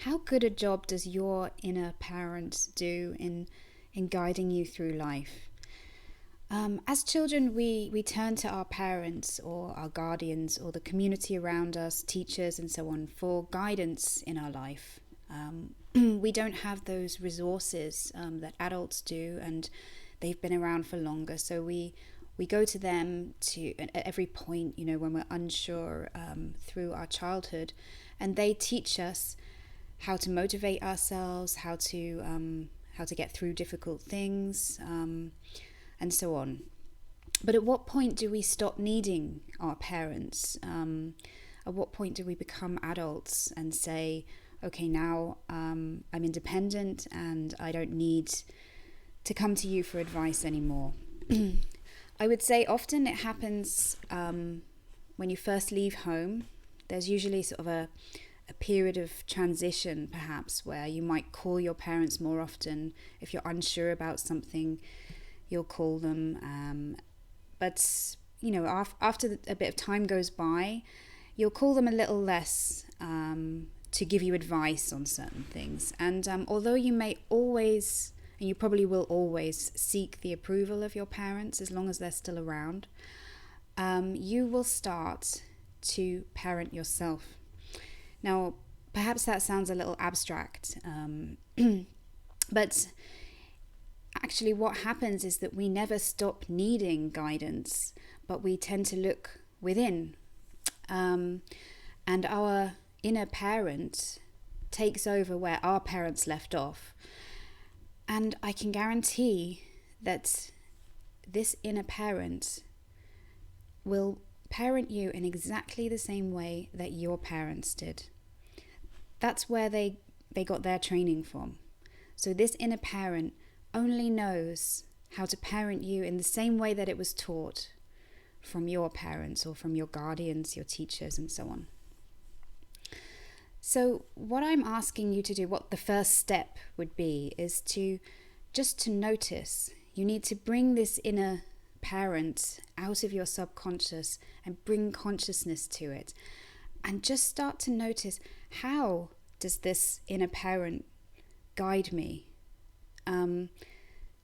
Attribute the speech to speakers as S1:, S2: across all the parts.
S1: how good a job does your inner parent do in guiding you through life? As children, we turn to our parents or our guardians or the community around us, teachers and so on, for guidance in our life. We don't have those resources that adults do, and they've been around for longer. So we go to them at every point, when we're unsure through our childhood, and they teach us how to motivate ourselves, how to get through difficult things. And so on. But at what point do we stop needing our parents? At what point do we become adults and say, okay, now I'm independent and I don't need to come to you for advice anymore? I would say often it happens when you first leave home. There's usually sort of a period of transition, perhaps, where you might call your parents more often. If you're unsure about something, you'll call them. But, after a bit of time goes by, you'll call them a little less to give you advice on certain things. And although you may always, and you probably will always, seek the approval of your parents as long as they're still around, you will start to parent yourself. Now, perhaps that sounds a little abstract, but actually what happens is that we never stop needing guidance, but we tend to look within. And our inner parent takes over where our parents left off. And I can guarantee that this inner parent will parent you in exactly the same way that your parents did. That's where they got their training from. So this inner parent only knows how to parent you in the same way that it was taught from your parents or from your guardians, your teachers, and so on. So what I'm asking you to do, what the first step would be, is to notice. You need to bring this inner parent out of your subconscious and bring consciousness to it. And just start to notice, how does this inner parent guide me?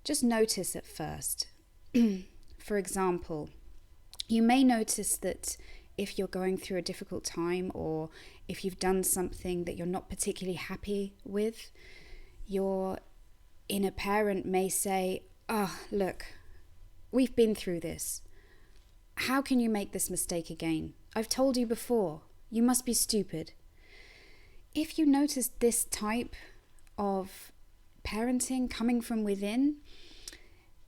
S1: Just notice at first. For example, you may notice that if you're going through a difficult time, or if you've done something that you're not particularly happy with, your inner parent may say, look, we've been through this. How can you make this mistake again? I've told you before, you must be stupid. If you notice this type of parenting coming from within,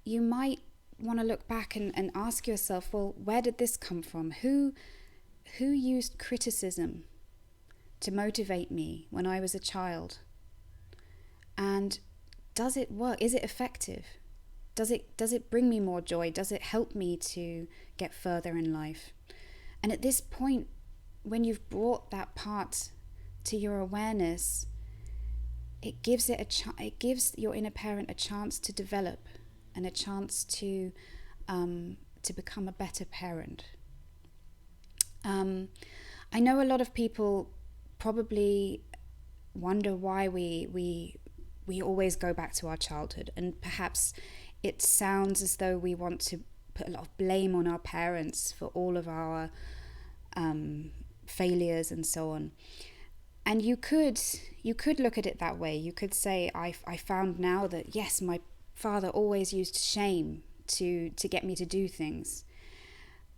S1: you might want to look back and ask yourself, well, where did this come from? Who used criticism to motivate me when I was a child? And does it work? Is it effective? Does it bring me more joy? Does it help me to get further in life? And at this point, when you've brought that part to your awareness, it gives your inner parent a chance to develop and a chance to become a better parent. I know a lot of people probably wonder why we always go back to our childhood, and perhaps it sounds as though we want to put a lot of blame on our parents for all of our failures and so on. And you could look at it that way. You could say, I found now that, yes, my father always used shame to get me to do things.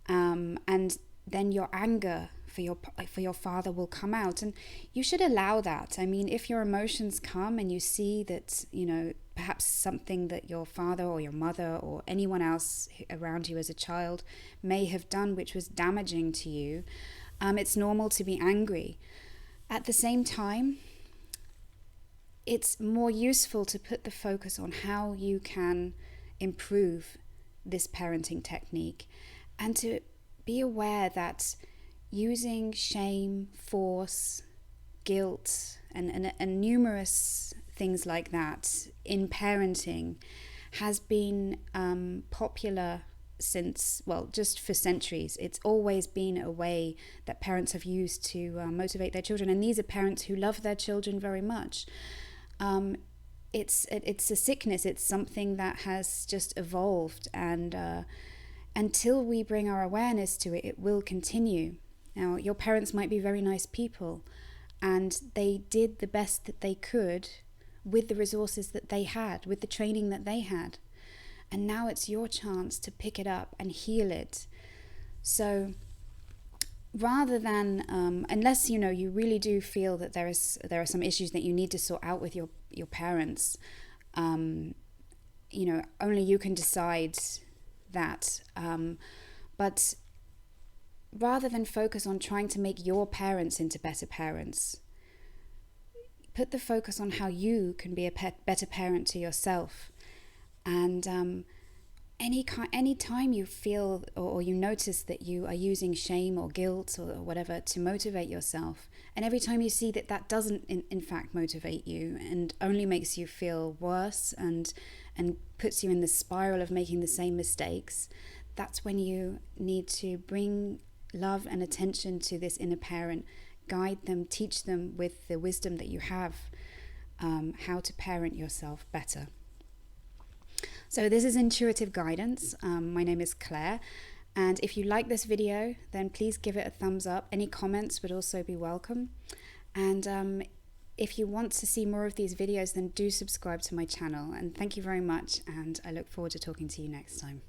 S1: And then your anger for your father will come out, and you should allow that. I mean, if your emotions come and you see that, perhaps something that your father or your mother or anyone else around you as a child may have done which was damaging to you, it's normal to be angry. At the same time, it's more useful to put the focus on how you can improve this parenting technique, and to be aware that using shame, force, guilt, and numerous things like that in parenting has been popular since, well, just for centuries. It's always been a way that parents have used to motivate their children. And these are parents who love their children very much. It's a sickness. It's something that has just evolved. And until we bring our awareness to it, it will continue. Now, your parents might be very nice people, and they did the best that they could with the resources that they had, with the training that they had. And now it's your chance to pick it up and heal it. So rather than, unless you really do feel that there are some issues that you need to sort out with your parents, only you can decide that. But rather than focus on trying to make your parents into better parents, put the focus on how you can be a better parent to yourself. And any time you feel or you notice that you are using shame or guilt or whatever to motivate yourself, and every time you see that doesn't in fact motivate you and only makes you feel worse and puts you in the spiral of making the same mistakes, that's when you need to bring love and attention to this inner parent, guide them, teach them with the wisdom that you have, how to parent yourself better. So this is Intuitive Guidance. My name is Claire, and if you like this video, then please give it a thumbs up. Any comments would also be welcome. And if you want to see more of these videos, then do subscribe to my channel. And thank you very much, and I look forward to talking to you next time.